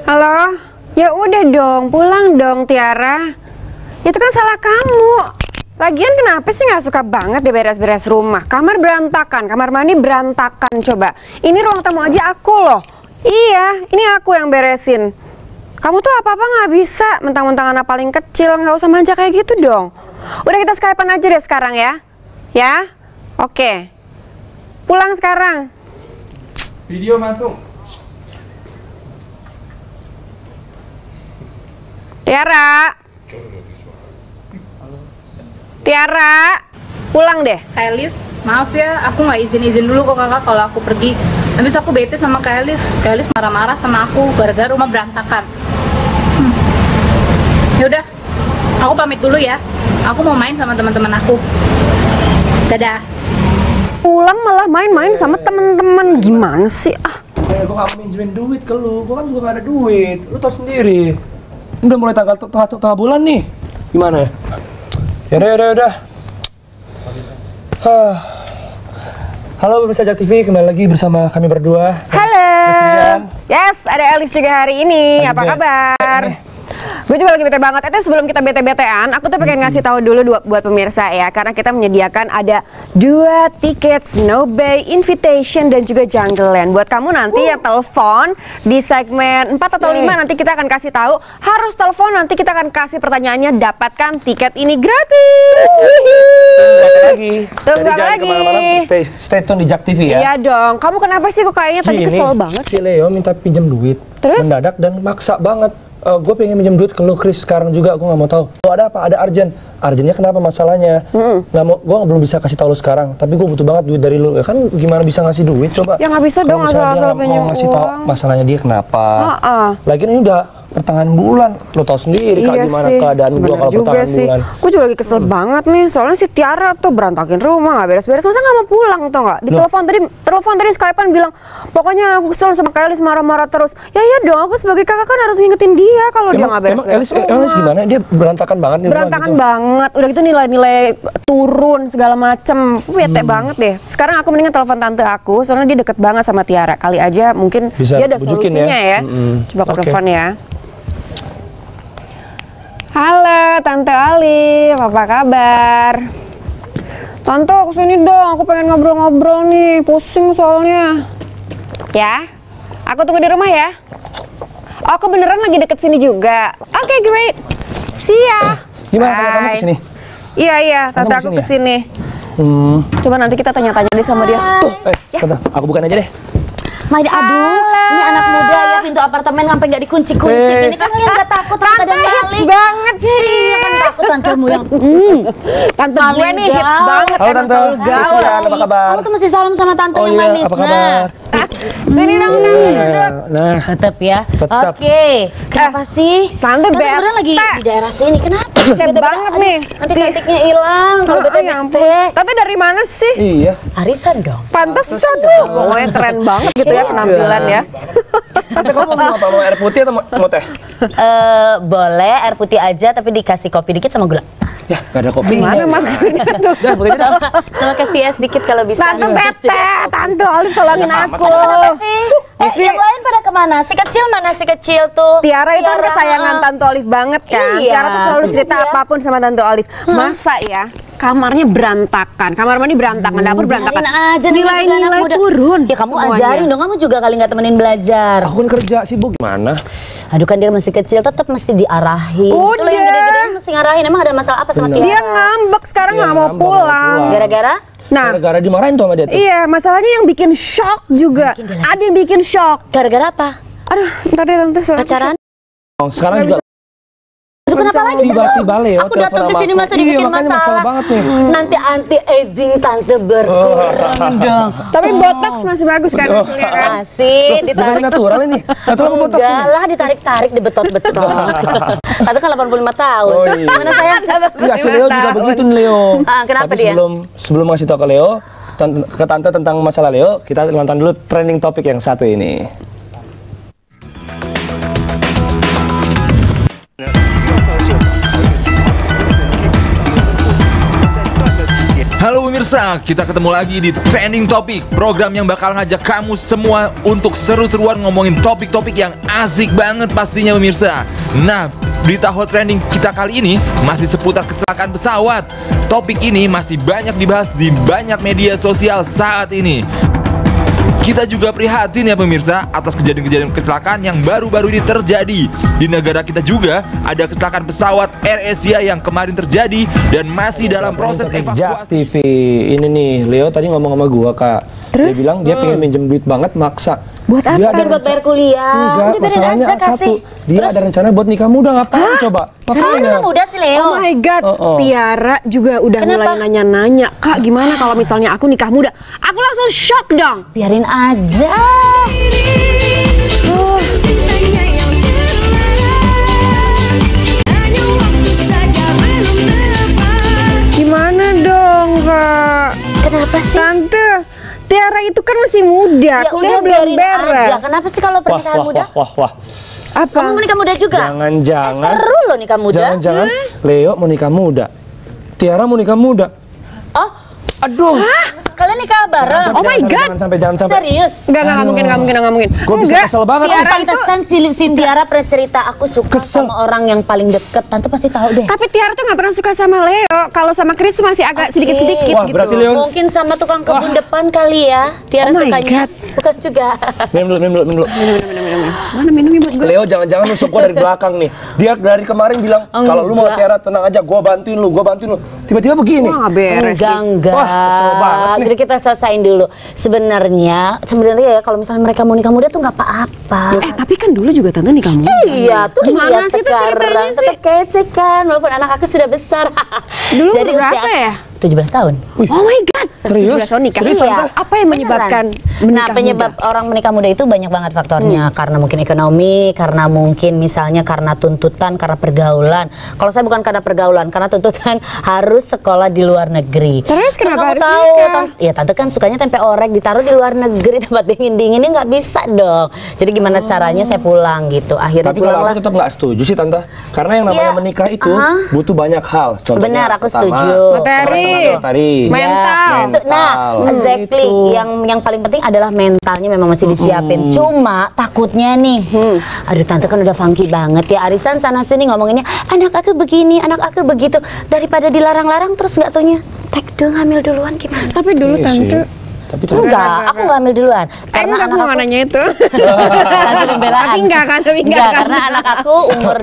Halo? Ya udah dong, pulang dong Tiara. Itu kan salah kamu. Lagian kenapa sih nggak suka banget deh beres-beres rumah? Kamar berantakan, kamar mandi berantakan. Coba, ini ruang tamu aja aku loh. Iya, ini aku yang beresin. Kamu tuh apa-apa nggak bisa, mentang-mentang anak paling kecil, nggak usah manja kayak gitu dong. Udah kita Skype-an aja deh sekarang ya. Ya? Oke. Pulang sekarang. Video masuk. Tiara. Tiara, pulang deh. Kak Elis, maaf ya, aku nggak izin dulu kok kakak kalau aku pergi. Habis aku bete sama Kak Elis. Kak Elis marah-marah sama aku gara-gara rumah berantakan. Yaudah, aku pamit dulu ya. Aku mau main sama teman-teman aku. Dadah. Pulang malah main-main sama temen-temen, gimana sih? Gue gak mau minjemin duit ke lu, gue kan juga gak ada duit. Lu tau sendiri. Udah mulai tengah bulan nih. Gimana ya? Yaudah. Halo pemirsa Jak TV, kembali lagi bersama kami berdua. Halo. Kesinian. Yes, ada Elis juga hari ini. Apa kabar? Gue juga lagi bete banget. Sebelum kita bete-betean, aku tuh pengen ngasih tahu dulu buat pemirsa ya, karena kita menyediakan ada 2 tiket Snow Bay Invitation dan juga Jungle Land. Buat kamu nanti yang telepon di segmen 4 atau 5 nanti kita akan kasih tahu. Harus telepon, nanti kita akan kasih pertanyaannya, dapatkan tiket ini gratis. Tunggu apa lagi? Stay tune di Jak TV ya. Iya dong. Kamu kenapa sih kok kayaknya tadi kesel banget? Si Leo minta pinjam duit. Terus? Mendadak dan maksa banget. Gue pengen minjem duit ke lu Chris sekarang juga, gue nggak mau tahu. Lo ada apa? Ada urgent. Urgentnya kenapa masalahnya? Nggak mau, gue belum bisa kasih tahu lu sekarang. Tapi gue butuh banget duit dari lu. Ya kan gimana bisa ngasih duit? Coba. Ya nggak bisa dong asal-asal pinjam mau ngasih tahu uang. masalahnya dia kenapa? Lagian ini udah pertengahan bulan, lo tau sendiri Iya gimana sih. keadaan gue kalau pertengahan bulan. Gue juga lagi kesel banget nih, soalnya si Tiara tuh berantakin rumah, nggak beres-beres. Masa nggak mau pulang tau nggak? Telepon tadi Skype-an bilang, pokoknya aku kesel sama Kak Elis, marah-marah terus. Ya iya dong, aku sebagai kakak kan harus ngingetin dia kalau dia nggak beres-beres. Emang Elis gimana? Dia berantakan banget nih. Berantakan gitu. banget. Udah gitu nilai-nilai turun segala macem. Bete banget deh. Sekarang aku mendingan telepon tante aku, soalnya dia deket banget sama Tiara. Kali aja mungkin bisa dia ada bujukin solusinya ya. Coba aku telepon ya. Halo, Tante Olive, apa kabar? Tante, kesini dong, aku pengen ngobrol-ngobrol nih, pusing soalnya. Ya, aku tunggu di rumah ya. Oh, aku beneran lagi deket sini juga. Oke, great. See ya. Gimana tante kamu kesini? Iya, tante aku kesini. Coba nanti kita tanya-tanya deh sama dia. Tuh, tante, aku bukan aja deh. Aduh, ini anak muda ya, pintu apartemen sampai nggak dikunci-kunci. Ini kan kalian nggak takut Tante ada hits maling banget sih. Iya kan takut tantemu yang Tante gue nih hits gaul. banget. Halo emang tante, selalu gaul. apa kabar? Kamu tuh mesti salam sama tante yang manis. Apa kabar? Sini dong, duduk. Nah, Tetep ya. Tetep. Oke. Kenapa sih? Tante beneran lagi di daerah sini. Kenapa? Bete banget nih. Nanti cantiknya hilang. Kalau Ya bete-bete. ampun. Tante dari mana sih? iya. Arisan dong. Pantesan tuh. Pokoknya keren banget gitu ya penampilan ya. Tante kamu mau minum apa? Mau air putih atau mau teh? Boleh air putih aja tapi dikasih kopi dikit sama gula. Ya, gak ada kopi. Mana maksudnya tuh? Udah, putih aja. Sama kasih es dikit kalau bisa. Tante bete, Tante Olive tolongin aku. Kenapa sih? Yang lain pada kemana? Si kecil mana si kecil tuh? Tiara itu kan kesayangan Tante Olive banget kan. Iya, Tiara tuh selalu itu cerita dia. apapun sama Tante Olive. Masa ya? Kamarnya berantakan, kamar mandi berantakan, dapur berantakan. Biarin aja Nilai-nilai turun. Ya kamu semuanya. ajarin dong, kamu juga kali nggak temenin belajar. Aku kan kerja sibuk gimana? Aduh kan dia masih kecil, tetap mesti diarahin. Udah. Kalau yang gede-gede mesti ngarahin. Emang ada masalah apa sama Tiara? Dia ngambek sekarang Iya, nggak mau ngambek, nggak mau pulang. pulang. Gara-gara? Nah, Gara-gara dimarahin tuh sama dia tuh. iya, masalahnya yang bikin shock juga. Ada yang bikin shock. Gara-gara apa? Aduh, ntar deh Tante soalnya Pacaran? Sekarang juga Aduh kenapa lagi sih? tiba-tiba Leo Aku datang telepon ke sini sama masa aku. dibikin Iya, makanya masalah banget nih. Nanti anti aging tante berkurang dong. Tapi botox masih bagus kan hasilnya kan? Masih Bukan ditarik. natural ini. Natural apa botox ini? Enggak lah, ditarik-tarik, dibetot-betot. Tapi kan 85 tahun. Oh, iya. Gimana sayang? Enggak, si Leo juga begitu nih Leo. Kenapa Tapi dia? sebelum ngasih tau ke Leo, ke tante tentang masalah Leo, kita nonton dulu trending topik yang satu ini. Hello pemirsa, kita ketemu lagi di Trending Topic, program yang bakal ngajak kamu semua untuk seru-seruan ngomongin topik-topik yang asik banget pastinya pemirsa. Nah, berita hot trending kita kali ini masih seputar kecelakaan pesawat. Topik ini masih banyak dibahas di banyak media sosial saat ini. Kita juga prihatin ya pemirsa atas kejadian-kejadian kecelakaan yang baru-baru ini terjadi. Di negara kita juga ada kecelakaan pesawat AirAsia yang kemarin terjadi dan masih dalam proses evakuasi. TV ini nih, Leo tadi ngomong sama gua, Kak. Terus? Dia bilang dia pengen minjem duit banget, maksa. Buat Dia apa? ada Buat bayar kuliah. Enggak, Udah biarin masalahnya aja kasih. satu. Dia ada rencana buat nikah muda, ngapain coba? Kamu Makanya. kan muda sih Leo. Oh my god, Tiara juga udah Kenapa? mulai nanya-nanya. Kak, gimana kalau misalnya aku nikah muda? Aku langsung shock dong. Biarin aja. Cintanya yang terlarang, hanya waktu saja belum terlepas. Gimana dong, Kak? Kenapa sih? Tante, Tiara itu kan masih muda, Ya kuliah udah belum biarin beres. aja. Kenapa sih kalau pernikahan muda? Wah. Apa? Kamu mau nikah muda juga? Jangan-jangan. Seru loh nikah muda. Jangan-jangan Leo mau nikah muda. Tiara mau nikah muda. Oh, Aduh. kalian nikah bareng? Oh my God. Jangan sampai. Serius? Enggak mungkin. Gue bisa kesel banget. Tiara itu, Pantesan si Tiara pernah cerita aku suka Kesel. sama orang yang paling deket. Tante pasti tahu deh. tapi Tiara tuh nggak pernah suka sama Leo. Kalau sama Chris tuh masih agak Oke. sedikit-sedikit Wah, gitu. berarti Leo. Mungkin sama tukang kebun depan kali ya. Tiara Oh my sukanya. God. Bukan juga. Minum dulu. Mana minumnya buat gue? Leo jangan-jangan nusuk gua dari belakang nih. Dia dari kemarin bilang kalau lu mau Enggak. Tiara tenang aja, gua bantuin lu. Tiba-tiba begini. Wah, nggak beres. Enggak. Wah, kesel banget nih. Jadi kita selesain dulu. Sebenarnya ya kalau misalnya mereka mau nikah muda tuh nggak apa-apa. Tapi kan dulu juga Tante nikah muda. Iya, tuh Gimana lihat sih itu ceritanya sekarang sih? tetap kece kan, walaupun anak aku sudah besar. Dulu Jadi berapa usia ya? 17 tahun. Oh my god. Serius? 17 tahun nikah. Serius, Iya. Tante? Apa yang menyebabkan Nah, menikah penyebab muda? orang menikah muda itu banyak banget faktornya. Karena mungkin ekonomi, karena mungkin misalnya karena tuntutan, karena pergaulan. Kalau saya bukan karena pergaulan, karena tuntutan harus sekolah di luar negeri. Terus kenapa Kamu harus tahu, nikah? ya tante kan sukanya tempe orek ditaruh di luar negeri tempat dingin-dinginnya nggak bisa dong. Jadi gimana caranya saya pulang gitu. Akhirnya Tapi kalau pulanglah. aku tetap nggak setuju sih Tante. Karena yang namanya Iya. menikah itu Aha. butuh banyak hal. Contohnya Benar, aku pertama, setuju. Materi. Mental. Ya. Nah, exactly. Itu. Yang paling penting adalah mentalnya memang masih disiapin. Cuma takutnya nih, aduh tante kan udah funky banget ya. Arisan sana sini ngomonginnya, anak aku begini, anak aku begitu. Daripada dilarang-larang terus nggak taunya, dong hamil duluan gimana? Tapi dulu Iya Tante. sih. Tapi Tante- Enggak, aku nggak hamil duluan. Karena Enggak, anak aku aku nggak nanya itu. Tante pembelaan. Tapi enggak kan, tapi enggak kan. Karena anak aku umur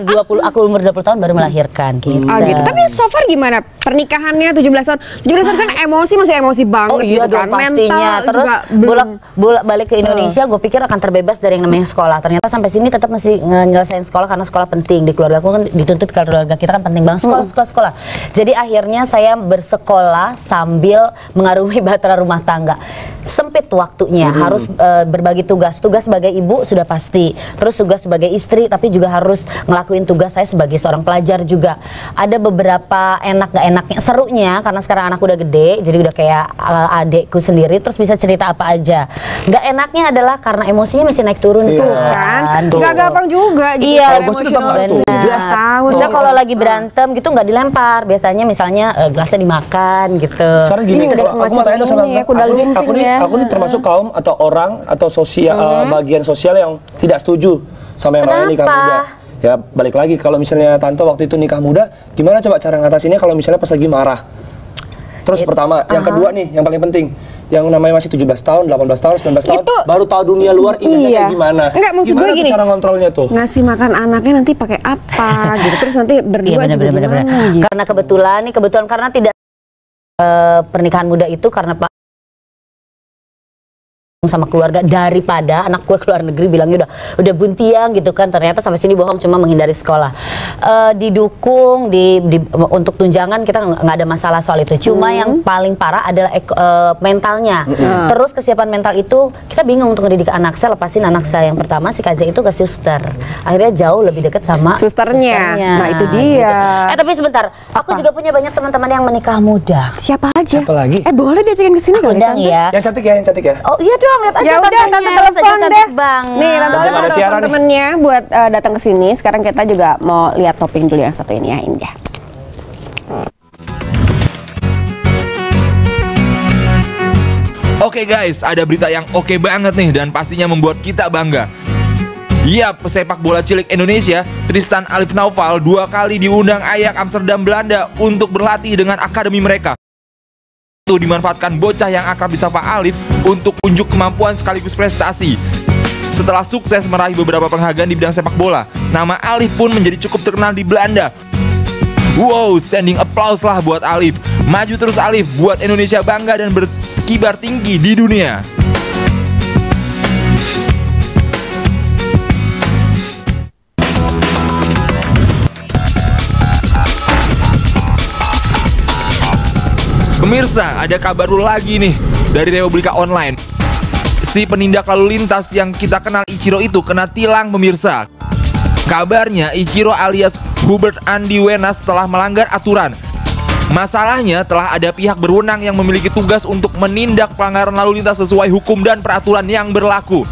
20 tahun baru melahirkan gitu. Oh gitu. Tapi so far gimana? Pernikahannya 17 tahun. 17 tahun kan emosi masih emosi banget Oh iya gitu dong kan. pastinya. Mental Terus juga belum. bolak balik ke Indonesia, gue pikir akan terbebas dari yang namanya sekolah. Ternyata sampai sini tetap masih nyelesain sekolah karena sekolah penting. Di keluarga aku kan dituntut, keluarga kita kan penting banget sekolah. Jadi akhirnya saya bersekolah sambil mengarungi bahtera rumah tangga. Sempit waktunya, harus berbagi tugas. Tugas sebagai ibu sudah pasti. Terus tugas sebagai istri, tapi juga harus ngelakuin tugas saya sebagai seorang pelajar juga. Ada beberapa enak gak enaknya, serunya karena sekarang anak udah gede, jadi udah kayak adekku sendiri, terus bisa cerita apa aja. Gak enaknya adalah karena emosinya masih naik turun Iya. tuh Kan? Tuh. Nggak gampang juga gitu. Iya, Kalau gue sih tetap nggak setuju. 17 tahun. Misal kalau lagi berantem gitu nggak dilempar, biasanya misalnya gelasnya dimakan gitu. Sekarang gini, Ini udah kalau aku mau semacam tanya dong sama ini, Tante, kuda lumping ya. aku nih termasuk kaum atau orang atau sosial bagian sosial yang tidak setuju sama yang namanya nikah Kenapa? muda. Ya balik lagi kalau misalnya Tante waktu itu nikah muda, gimana coba cara ngatasinnya kalau misalnya pas lagi marah? Terus pertama, yang kedua nih, yang paling penting, yang namanya masih 17 tahun, 18 tahun, 19 tahun, Itu- baru tahu dunia luar indahnya Iya. kayak gimana. Enggak, maksud Gimana gue tuh gini. cara ngontrolnya tuh? Ngasih makan anaknya nanti pakai apa gitu. Terus nanti berdua Iya juga benar. gimana gitu. Karena kebetulan karena tidak pernikahan muda itu karena Pak sama keluarga daripada anak gue keluar negeri bilangnya udah buntiang gitu kan, ternyata sampai sini bohong cuma menghindari sekolah. Didukung untuk tunjangan kita nggak ada masalah soal itu, cuma yang paling parah adalah mentalnya. Terus kesiapan mental itu kita bingung untuk mendidik anak. Saya lepasin anak saya yang pertama si Kaza itu ke suster, akhirnya jauh lebih dekat sama Susternya. Nah, itu dia. Tapi sebentar, aku juga punya banyak teman-teman yang menikah muda. Siapa aja? Siapa lagi? Boleh diajakin ke sini Aku kali undang Tante? ya. Yang cantik ya, yang cantik ya. Oh iya dong, lihat aja Ya udah, tantenya. Tante Lihat aja, telepon cantik deh. banget. Nih, Tante Ada telepon Tiara nih. temennya buat datang ke sini. Sekarang kita juga mau lihat topping dulu yang satu ini ya, Indah. Oke guys, ada berita yang oke banget nih dan pastinya membuat kita bangga. Iya, pesepak bola cilik Indonesia, Tristan Alif Naufal 2 kali diundang Ajax Amsterdam Belanda untuk berlatih dengan akademi mereka. Itu dimanfaatkan bocah yang akrab disapa Alif untuk unjuk kemampuan sekaligus prestasi. Setelah sukses meraih beberapa penghargaan di bidang sepak bola, nama Alif pun menjadi cukup terkenal di Belanda. Wow, standing applause lah buat Alif. Maju terus Alif, buat Indonesia bangga dan berkibar tinggi di dunia. Pemirsa, ada kabar baru lagi nih dari Republika Online. Si penindak lalu lintas yang kita kenal Ichiro itu kena tilang pemirsa. Kabarnya Ichiro alias Hubert Andi Wenas telah melanggar aturan. Masalahnya telah ada pihak berwenang yang memiliki tugas untuk menindak pelanggaran lalu lintas sesuai hukum dan peraturan yang berlaku.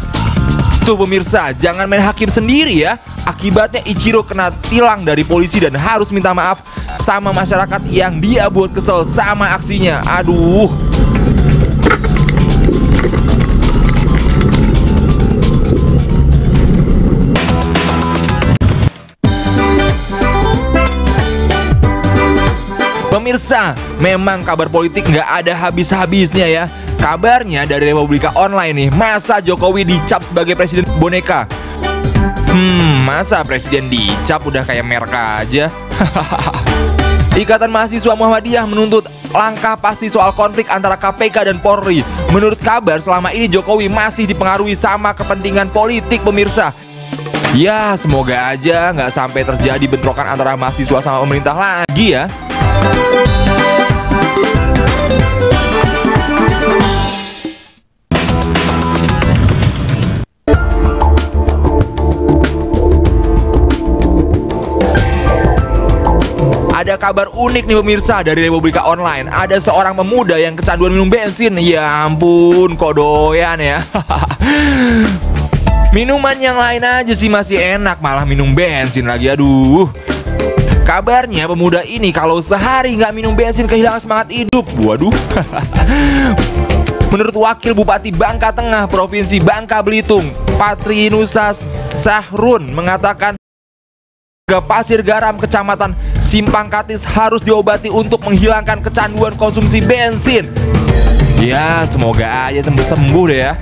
Tuh pemirsa, jangan main hakim sendiri ya. Akibatnya Ichiro kena tilang dari polisi dan harus minta maaf sama masyarakat yang dia buat kesel sama aksinya. Aduh. Pemirsa, memang kabar politik nggak ada habis-habisnya ya. Kabarnya dari Republika Online nih, masa Jokowi dicap sebagai presiden boneka. Masa presiden dicap udah kayak merek aja. Ikatan Mahasiswa Muhammadiyah menuntut langkah pasti soal konflik antara KPK dan Polri. Menurut kabar selama ini Jokowi masih dipengaruhi sama kepentingan politik pemirsa. Ya semoga aja nggak sampai terjadi bentrokan antara mahasiswa sama pemerintah lagi ya. Ada kabar unik nih pemirsa dari Republika Online. Ada seorang pemuda yang kecanduan minum bensin. Ya ampun, kok doyan ya. Minuman yang lain aja sih masih enak, malah minum bensin lagi, aduh. Kabarnya pemuda ini kalau sehari nggak minum bensin kehilangan semangat hidup. Waduh. Menurut Wakil Bupati Bangka Tengah Provinsi Bangka Belitung, Patrinusa Sahrun mengatakan Pasir Garam Kecamatan Simpang Katis harus diobati untuk menghilangkan kecanduan konsumsi bensin. Ya semoga aja sembuh deh ya.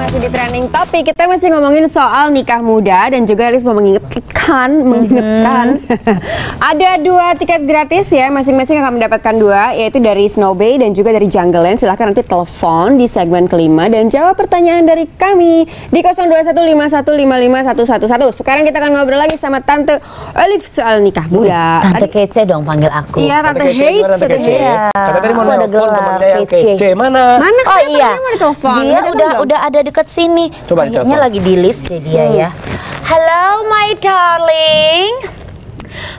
Masih di trending topik, kita masih ngomongin soal nikah muda dan juga Elis mau mengingatkan ada 2 tiket gratis ya, masing-masing akan mendapatkan 2, yaitu dari Snow Bay dan juga dari Jungle Land. Silahkan nanti telepon di segmen kelima dan jawab pertanyaan dari kami di 0215155111. Sekarang kita akan ngobrol lagi sama Tante Elis soal nikah muda. Tante Kece dong panggil aku. Iya, Tante Hates. Kata tadi mau nelfon temannya yang Kece. Mana? Oh iya, mau ditelepon? dia udah ada dekat sini. Coba Kayaknya ditelepon. lagi di lift deh dia ya. Hello my darling.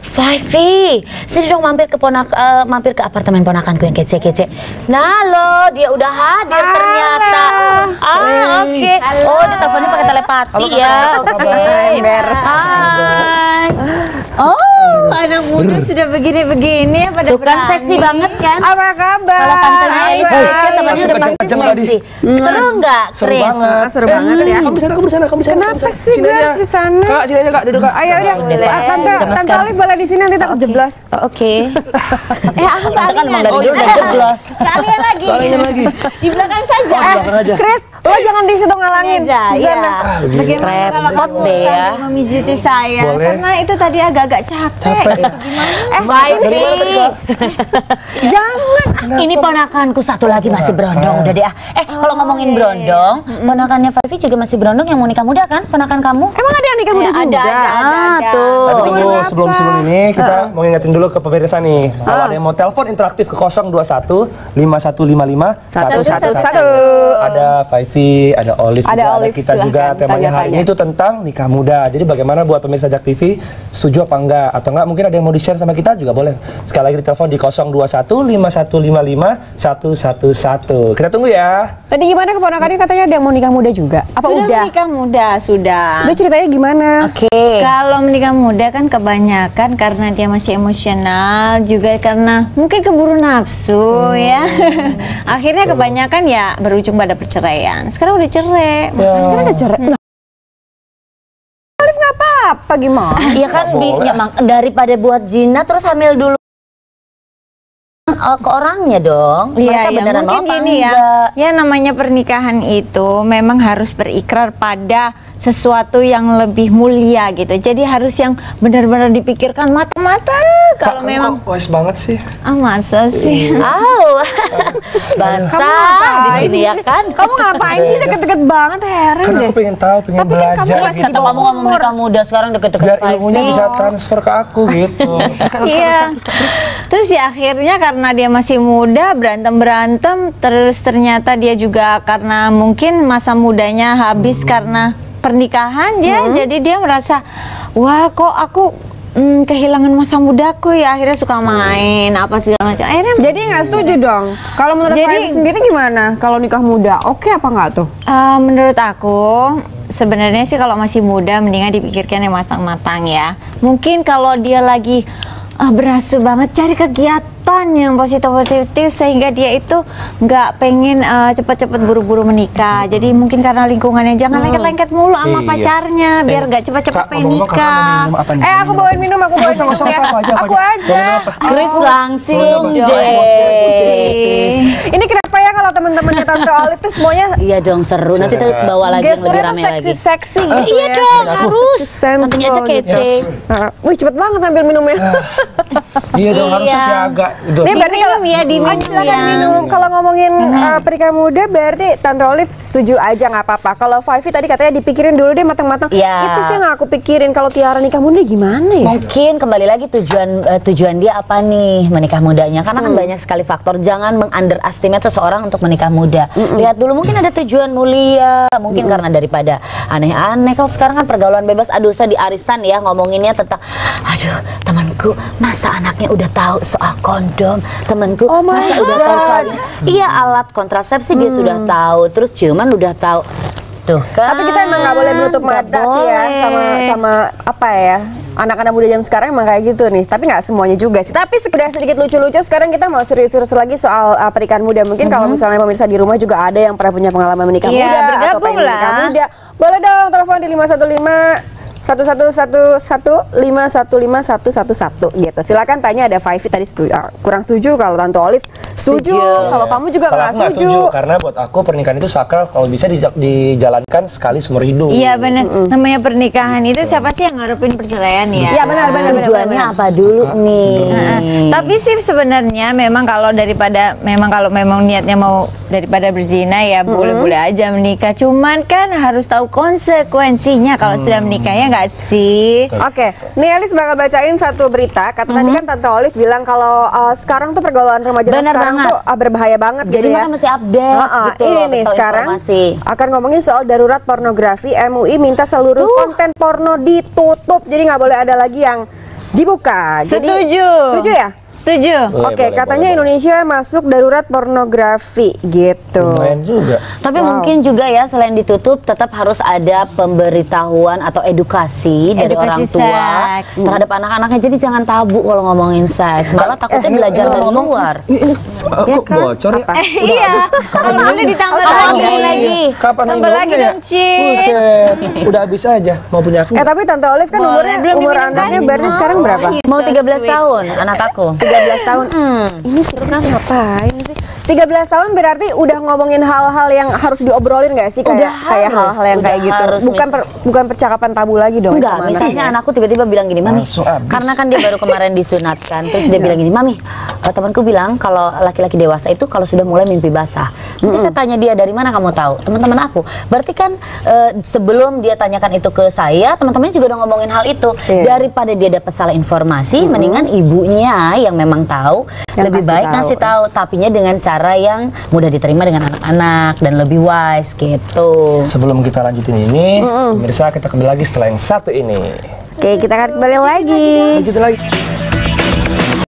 Vivi, sini dong mampir ke apartemen ponakanku yang kece-kece. Nah lo, dia udah hadir ternyata. Oke. Oh, dia teleponnya pakai telepati ya. Oke. Hai. Oh, anak muda sudah begini-begini ya pada tuh kan seksi banget kan? Apa kabar? Kalau tantenya Elis kece, temannya udah pasti kenceng tadi. seksi. Seru nggak, Seru Chris? banget. Seru banget ya. Kamu di sana. Kenapa sih Sini gue aja. harus di sana? Kak, sini aja Kak, duduk Kak. Ayo udah, Tante Alif boleh di sini, nanti takut jeblos. Oke. Aku Kan emang dari dulu udah jeblos. Kalian lagi. Soalnya lagi. Di belakang saja. Oh, di belakang aja. Chris, lo jangan di situ ngalangin. Aja, Di ya. sana. Bagaimana kalau Repot kamu deh ya. sambil memijiti saya? Boleh. Karena itu tadi agak-agak capek. Vivi. Jangan. Ini ponakanku satu lagi masih berondong udah deh. Kalau ngomongin berondong, ponakannya Vivi juga masih berondong yang mau nikah muda kan? Ponakan kamu? Emang ada yang nikah muda juga? Ada. Tuh. Tapi tunggu sebelum ini kita mau ngingetin dulu ke pemirsa nih. Kalau ada yang mau telepon interaktif ke 021 5155 111. Ada Vivi ada Olive juga, ada Olive, kita juga. silahkan, Temanya hari tanya-tanya. ini tuh tentang nikah muda. Jadi bagaimana buat pemirsa Jak TV, setuju apa enggak? Atau enggak mungkin ada yang mau di-share sama kita juga boleh. Sekali lagi di telepon di 021 5155 111. Kita tunggu ya. Tadi gimana keponakannya katanya ada yang mau nikah muda juga? Apa Sudah udah? menikah muda, sudah. Udah ceritanya gimana? Oke. Kalau menikah muda kan kebanyakan karena dia masih emosional, juga karena mungkin keburu nafsu ya. Akhirnya kebanyakan ya berujung pada perceraian. Sekarang udah cerai. Sekarang udah cerai. Nah. Olive nggak apa-apa gimana? Iya kan daripada buat zina terus hamil dulu ke orangnya dong. Mereka beneran mau mungkin apa gini ya. enggak? Ya namanya pernikahan itu memang harus berikrar pada sesuatu yang lebih mulia gitu. Jadi harus yang benar-benar dipikirkan mata-mata. Kalau memang wise banget sih. masa sih. Au. Basah di sini ya kan. Kamu ngapain sih deket-deket banget, heran Kan deh. aku pengen tahu, pengen Tapi kan kamu belajar masih gitu. Kata kamu ngomong menikah muda sekarang deket-deket Biar 5G. ilmunya bisa transfer ke aku gitu. Iya. Terus ya akhirnya karena dia masih muda berantem terus ternyata dia juga karena mungkin masa mudanya habis karena pernikahan dia, jadi dia merasa wah kok aku kehilangan masa mudaku ya, akhirnya suka main apa segala macam. Akhirnya Jadi nggak setuju dong. Kalau menurut Jadi- Fairy sendiri gimana? Kalau nikah muda, oke apa nggak tuh? menurut aku sebenarnya sih kalau masih muda mendingan dipikirkan yang matang-matang ya. Mungkin kalau dia lagi berasa banget cari kegiatan yang positif-positif sehingga dia itu nggak pengen cepat-cepat buru-buru menikah. Jadi mungkin karena lingkungannya jangan lengket-lengket mulu sama Iya. pacarnya biar nggak cepat-cepat Kak, pengen ngomong-ngomong, kakak mau nikah. minum apa nih? Aku bawain minum, aku bawain minum sama-sama, ya. aku aja. Aku aja. Chris langsung deh. Ini kenapa ya kalau teman-temannya Tante Olive tuh semuanya Iya dong seru. Nanti kita bawa lagi yang lebih gesturnya tuh rame lagi. seksi-seksi gitu Iya ya. dong harus. Sensual Tentunya aja gitu. kece. Wih cepet banget ambil minumnya. Iya dong, harus Iya. siaga gitu. Nih berarti kalau Diminum ya, diminum silakan ya. minum. Kalau ngomongin pernikahan muda berarti Tante Olive setuju aja nggak apa-apa. Kalau Fairy tadi katanya dipikirin dulu deh matang-matang. Iya. Itu sih nggak aku pikirin. Kalau Tiara nikah muda gimana ya? Mungkin kembali lagi tujuan dia apa nih menikah mudanya, karena kan banyak sekali faktor. Jangan meng-underestimate seseorang untuk menikah muda. Lihat dulu mungkin ada tujuan mulia, mungkin karena daripada aneh-aneh. Kalau sekarang kan pergaulan bebas, aduh saya di arisan ya ngomonginnya tentang aduh temanku masa anaknya udah tahu soal kondom, temanku masa udah tahu soal ini. Iya alat kontrasepsi dia sudah tahu, terus ciuman udah tahu. Tuh kan. Tapi kita emang nggak boleh menutup Nggak mata sih ya boleh. sama apa ya, anak-anak muda zaman sekarang emang kayak gitu nih. Tapi nggak semuanya juga sih. Tapi udah sedikit lucu-lucu. Sekarang kita mau serius-serius lagi soal pernikahan muda. Mungkin kalau misalnya pemirsa di rumah juga ada yang pernah punya pengalaman menikah Iya, muda atau bergabung pengen menikah lah. muda, boleh dong telepon di 515-1111-515-111 gitu. Silakan tanya. Ada Fairy tadi kurang setuju, kalau Tante Olive setuju, kalau kamu juga Kalau nggak aku nggak setuju. setuju, karena buat aku pernikahan itu sakral, kalau bisa dijalankan sekali seumur hidup. Iya benar. Namanya pernikahan itu siapa sih yang ngarepin perceraian ya? Iya benar. Tujuannya apa dulu nih? Tapi sih sebenarnya memang kalau memang niatnya mau daripada berzina ya boleh-boleh aja menikah. Cuman kan harus tahu konsekuensinya kalau sudah menikah ya nggak sih? Oke, nih Elis bakal bacain satu berita. Kata tadi kan Tante Olive bilang kalau sekarang tuh pergaulan remaja Benar sekarang banget. tuh berbahaya banget Jadi gitu ya. makanya mesti update gitu ini loh, nih tahu sekarang informasi. akan ngomongin soal darurat pornografi. MUI minta seluruh konten porno ditutup. Jadi nggak boleh ada lagi yang dibuka. Setuju. Setuju ya? Setuju. Oke, katanya Indonesia masuk darurat pornografi gitu. Lumayan juga. Tapi mungkin juga ya selain ditutup tetap harus ada pemberitahuan atau edukasi dari Edukasi orang tua seks. terhadap anak-anaknya. Jadi jangan tabu kalau ngomongin seks. Malah takutnya belajar dari luar. Ini kok bocor ya? Iya. Boleh ditambah lagi. Kapan Tambah lagi minumnya ya? dong, Ci. Buset, udah habis aja. Mau punya aku? Tapi Tante Olive kan Boleh, belum umur diminum anaknya kan? berarti sekarang berapa? Mau 13 tahun anak aku. 13 tahun. Ini sih ngapain sih? 13 tahun berarti udah ngomongin hal-hal yang harus diobrolin nggak sih, kayak hal-hal yang udah kayak gitu. harus, Bukan percakapan tabu lagi dong. Enggak, sama misalnya anaknya. anakku tiba-tiba bilang gini, Mami, Langsung habis. karena kan dia baru kemarin disunatkan, terus dia bilang gini, Mami, temanku bilang kalau laki-laki dewasa itu kalau sudah mulai mimpi basah. Nanti saya tanya dia, dari mana kamu tahu? Teman-teman aku. Berarti kan sebelum dia tanyakan itu ke saya, teman-temannya juga udah ngomongin hal itu. Daripada dia dapat salah informasi, mendingan ibunya yang memang tahu, lebih baik ngasih tahu, tapinya dengan cara yang mudah diterima dengan anak-anak dan lebih wise gitu. Sebelum kita lanjutin ini, pemirsa kita kembali lagi setelah yang satu ini. Oke, kita akan kembali lagi. Lanjutin lagi.